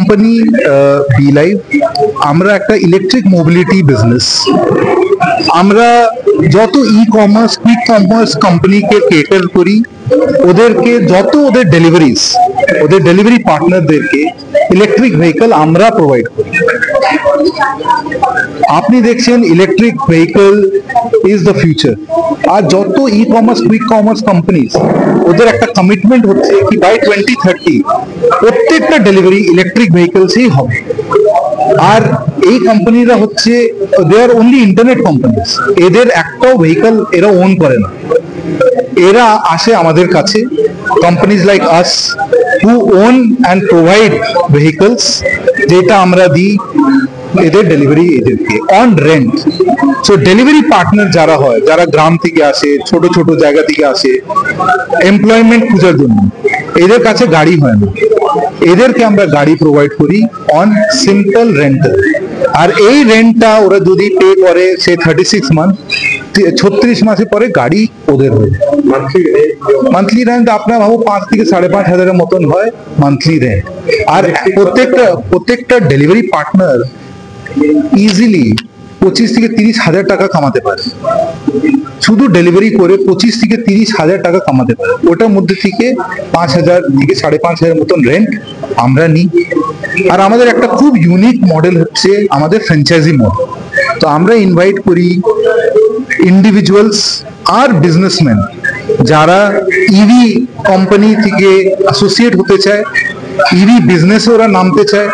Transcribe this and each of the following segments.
Company B-live, আমরা একটা electric mobility business. আমরা যত ই-কমার্স, কুইক কমার্স কোম্পানিকে কেটার করি, ওদেরকে যত ওদের ডেলিভারি পার্টনারদেরকে ইলেকট্রিক ভেহিকল আমরা প্রোভাইড করি। আপনি দেখছেন electric vehicle is the future. আর যত ই-কমার্স, কুইক কমার্স কোম্পানিজ, ওদের একটা কমিটমেন্ট হচ্ছে কি বাই 2030 প্রত্যেকটা ডেলিভারি ইলেকট্রিক ভেহিকলসই হবে। আর এই কোম্পানিরা হচ্ছে দে আর অনলি ইন্টারনেট কোম্পানিজ, এদের একটাও ভেহিকল এরা ওন করে না। এরা আসে আমাদের কাছে, companies like us who own and provide vehicles, যেটা আমরা দিই এদের delivery agent on rent. So delivery partner যারা হয়, যারা গ্রাম থেকে আসে, ছোট ছোট জায়গা থেকে আসে এমপ্লয়মেন্ট খোঁজার জন্য, এদের কাছে গাড়ি হয় না, এদেরকে আমরা গাড়ি প্রোভাইড করি অন সিম্পল রেন্টাল। আর এই রেন্টটা ওরা যদি পে করে সে 36 মান্থ, 36 মাসে পরে গাড়ি ওদের হয়ে যায়। মান্থলি রেন্ট আপনার ভাবো 5 থেকে 5.5 হাজারের মতন হয় মান্থলি রেন্ট। আর প্রত্যেকটা ডেলিভারি পার্টনার ইজিলি 25 থেকে 30 হাজার টাকা কামাতে পারে, শুধু ডেলিভারি করে 25 থেকে 30 হাজার টাকা কামাতে পারে। ওটার মধ্যে থেকে 5,000 থেকে 5,500 মতন রেন্ট আমরা নিই। আর আমাদের একটা খুব ইউনিক মডেল হচ্ছে আমাদের ফ্র্যাঞ্চাইজি মডেল। তো আমরা ইনভাইট করি ইন্ডিভিজুয়ালস আর বিজনেসম্যান যারা ইভি কোম্পানি থেকে অ্যাসোসিয়েট হতে চায়, ইভি বিজনেসে ওরা নামতে চায়,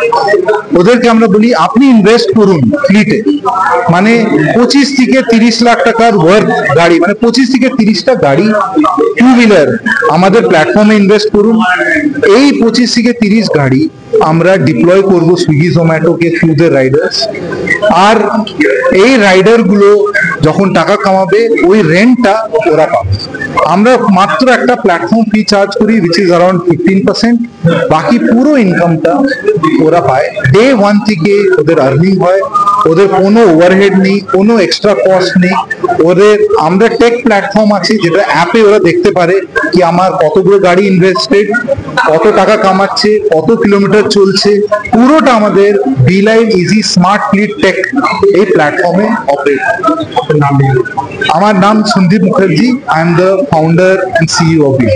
ওদেরকে আমরা বলি আপনি ইনভেস্ট করুন ফ্লিটে, মানে 25 থেকে 30 লাখ টাকার ওয়ার্থ গাড়ি, মানে 25 থেকে 30টা গাড়ি টু হুইলার আমাদের প্ল্যাটফর্মে ইনভেস্ট করুন। এই 25 থেকে 30 গাড়ি আমরা ডিপ্লয় করব সুইগি জোম্যাটোকে থ্রু দ্য রাইডার্স। আর এই রাইডার গুলো যখন টাকা কামাবে ওই রেন্টটা ওরা পাবে। আমরা মাত্র একটা প্ল্যাটফর্ম ফি চার্জ করি which is around 15%, বাকি পুরো ইনকামটা ওরা পায়। ডে 1 থেকে ওদের আর্নিং হয়, ওদের কোনো ওভারহেড নেই, কোনো এক্সট্রা কস্ট নেই। ওদের আমরা টেক প্ল্যাটফর্ম আছে যেটা অ্যাপে ওরা দেখতে পারে কি আমার কতগুলো গাড়ি ইনভেস্টেড, কত টাকা কামাচ্ছে, কত কিলোমিটার চলছে, পুরোটা আমাদের B live easy smart fleet tech এই প্ল্যাটফর্মে অপারেট। আমার নাম Sandeep Mukherjee, I am the founder and CEO of B.